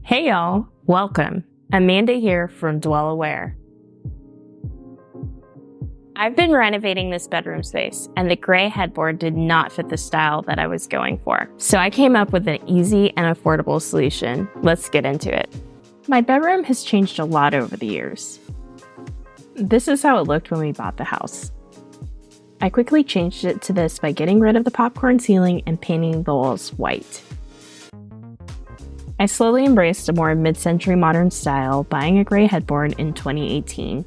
Hey y'all, welcome. Amanda here from Dwell Aware. I've been renovating this bedroom space, and the gray headboard did not fit the style that I was going for. So I came up with an easy and affordable solution. Let's get into it. My bedroom has changed a lot over the years. This is how it looked when we bought the house. I quickly changed it to this by getting rid of the popcorn ceiling and painting the walls white. I slowly embraced a more mid-century modern style, buying a gray headboard in 2018.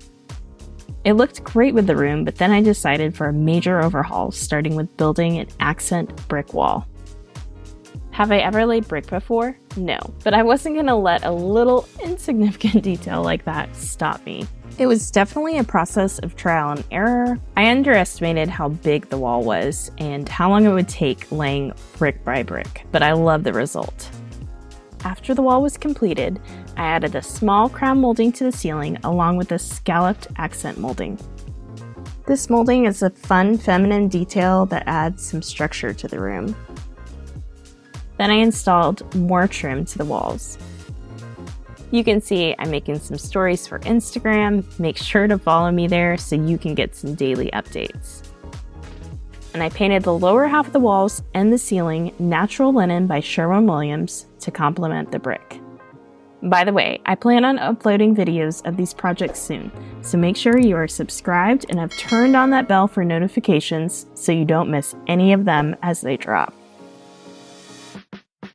It looked great with the room, but then I decided for a major overhaul, starting with building an accent brick wall. Have I ever laid brick before? No, but I wasn't going to let a little insignificant detail like that stop me. It was definitely a process of trial and error. I underestimated how big the wall was and how long it would take laying brick by brick, but I love the result. After the wall was completed, I added a small crown molding to the ceiling along with a scalloped accent molding. This molding is a fun feminine detail that adds some structure to the room. Then I installed more trim to the walls. You can see I'm making some stories for Instagram. Make sure to follow me there so you can get some daily updates. And I painted the lower half of the walls and the ceiling natural linen by Sherwin-Williams to complement the brick. By the way, I plan on uploading videos of these projects soon, so make sure you are subscribed and have turned on that bell for notifications so you don't miss any of them as they drop.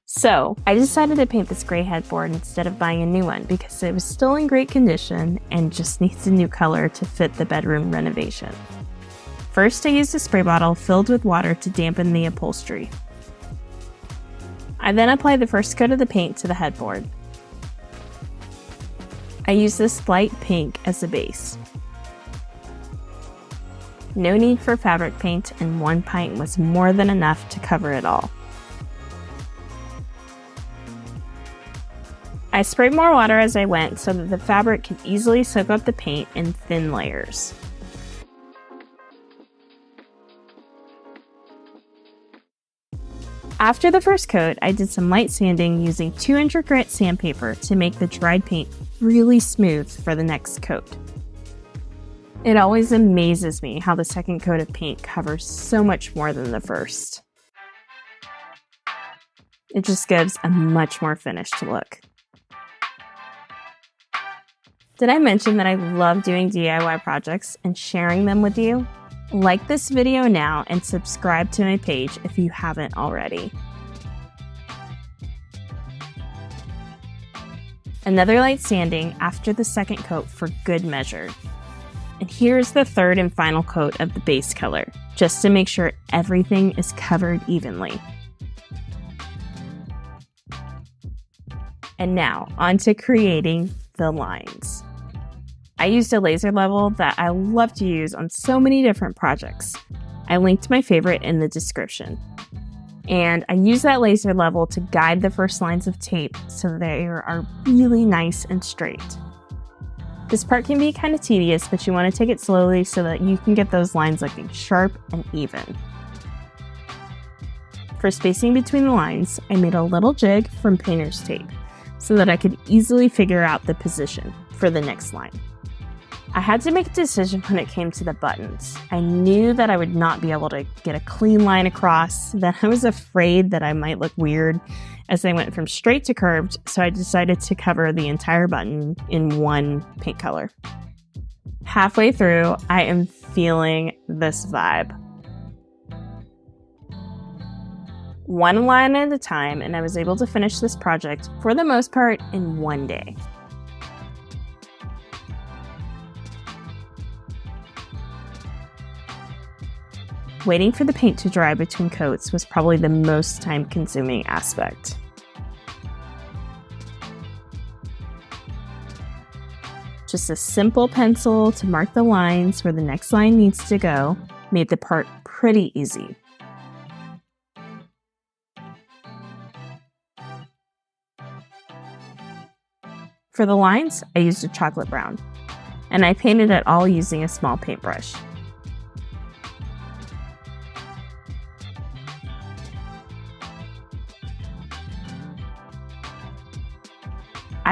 So, I decided to paint this gray headboard instead of buying a new one because it was still in great condition and just needs a new color to fit the bedroom renovation. First, I used a spray bottle filled with water to dampen the upholstery. I then applied the first coat of the paint to the headboard. I used this light pink as a base. No need for fabric paint, and 1 pint was more than enough to cover it all. I sprayed more water as I went so that the fabric could easily soak up the paint in thin layers. After the first coat, I did some light sanding using 2-inch grit sandpaper to make the dried paint really smooth for the next coat. It always amazes me how the second coat of paint covers so much more than the first. It just gives a much more finished look. Did I mention that I love doing DIY projects and sharing them with you? Like this video now and subscribe to my page if you haven't already. Another light sanding after the second coat for good measure. And here's the third and final coat of the base color, just to make sure everything is covered evenly. And now, on to creating the lines. I used a laser level that I love to use on so many different projects. I linked my favorite in the description. And I use that laser level to guide the first lines of tape so they are really nice and straight. This part can be kind of tedious, but you want to take it slowly so that you can get those lines looking sharp and even. For spacing between the lines, I made a little jig from painter's tape so that I could easily figure out the position for the next line. I had to make a decision when it came to the buttons. I knew that I would not be able to get a clean line across, then I was afraid that I might look weird as they went from straight to curved, so I decided to cover the entire button in one paint color. Halfway through, I am feeling this vibe. One line at a time, and I was able to finish this project, for the most part, in one day. Waiting for the paint to dry between coats was probably the most time-consuming aspect. Just a simple pencil to mark the lines where the next line needs to go made the part pretty easy. For the lines, I used a chocolate brown, and I painted it all using a small paintbrush.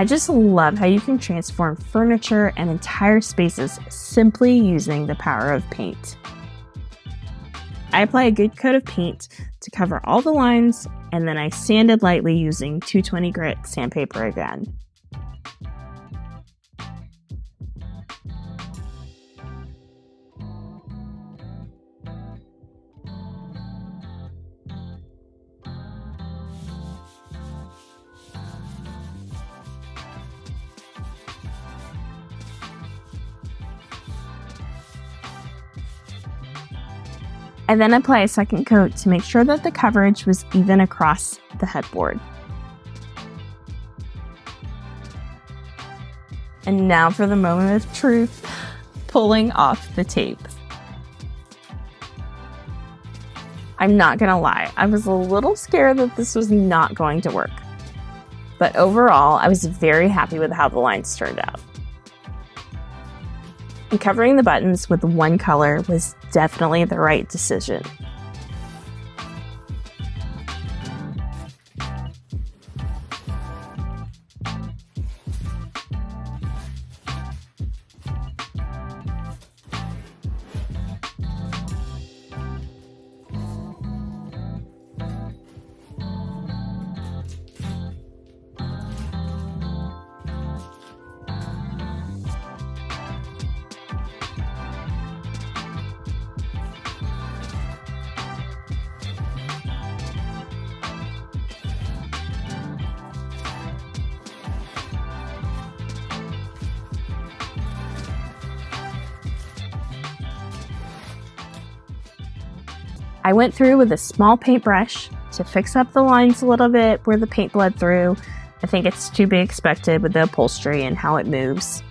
I just love how you can transform furniture and entire spaces simply using the power of paint. I apply a good coat of paint to cover all the lines, and then I sanded lightly using 220 grit sandpaper again. I then apply a second coat to make sure that the coverage was even across the headboard. And now for the moment of truth, pulling off the tape. I'm not gonna lie, I was a little scared that this was not going to work. But overall, I was very happy with how the lines turned out. And covering the buttons with one color was definitely the right decision. I went through with a small paintbrush to fix up the lines a little bit where the paint bled through. I think it's to be expected with the upholstery and how it moves.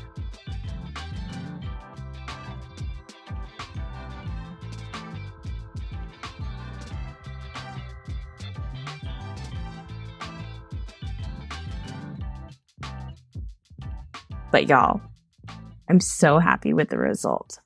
But y'all, I'm so happy with the result.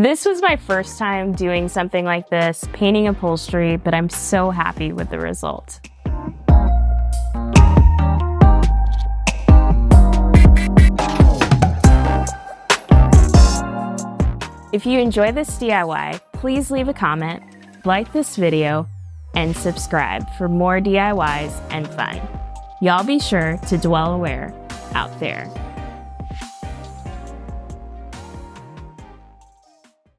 This was my first time doing something like this, painting upholstery, but I'm so happy with the result. If you enjoy this DIY, please leave a comment, like this video, and subscribe for more DIYs and fun. Y'all be sure to dwell aware out there.